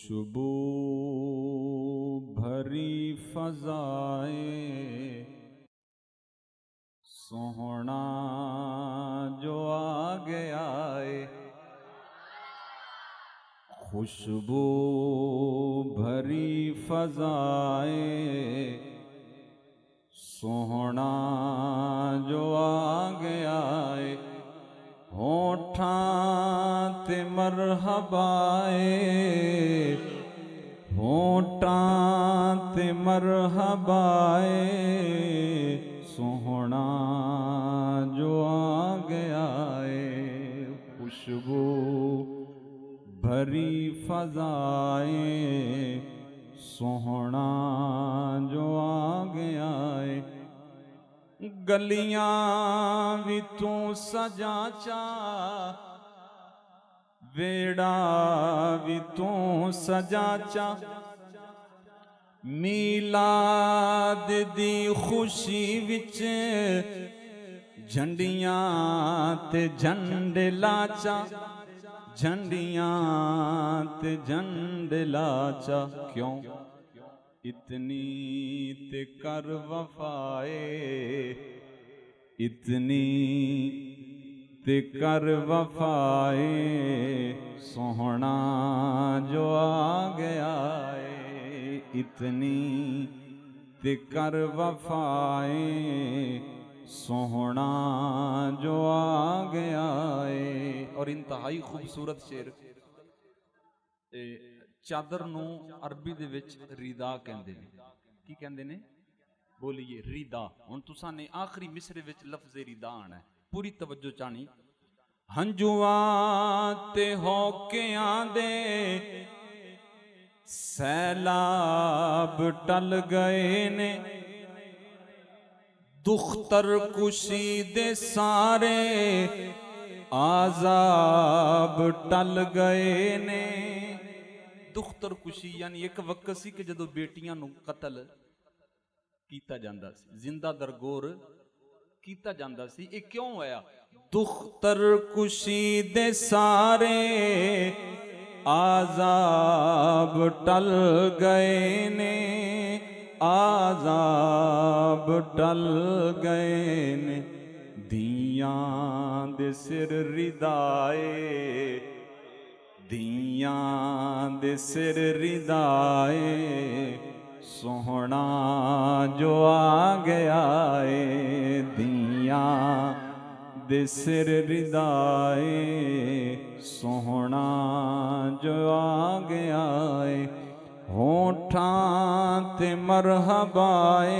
खुशबू भरी फजाए सोहना जो आ गया है। खुशबू भरी फजाए सोहना जो आ गया है। होठां ते मरहबाए होठां ते मरहबाए सोहना जो आ गया है। खुशबू भरी फजाए सोहना जो आ गया है। गलियां भी तू सजा चा वेड़ा भी तू सजा चा। मीलाद दी खुशी विच झंडियां ते झंडे लाचा झंडियां ते झंडे लाचा। क्यों इतनी ते कर वफाए इतनी ते कर वफाए सोहना जो आ गया है। इतनी ते कर वफाए सोहना जो आ गया है। और इंतहाई खूबसूरत शेर। चादर नूं अरबी दे विच रिदा कहंदे ने। की कहंदे ने बोलिए रिदा। हुण तुसां ने आखिरी मिसरे विच लफ्ज़ रिदा आना है, पूरी तवज्जो चाहनी। हंजुआं ते होकियां दे सैलाब टल गए ने। दुख्तर कुशी दे सारे आजाब टल गए ने। दुख्तर कुशी यानी एक वक्त सी कि जदों बेटियां नूं कतल कीता जांदा सी, जिंदा दरगोर कीता जांदा सी। ये क्यों होया? दुख्तर कुशी दे सारे आजाब टल गए ने आजाब टल गए ने। दियां दे सिर रिदाए दियां दे सिर रिदाए सोहना जो आ गया है। दियां दे सिर रिदाए सोहना जो आ गया है। होठां ते मरहबाए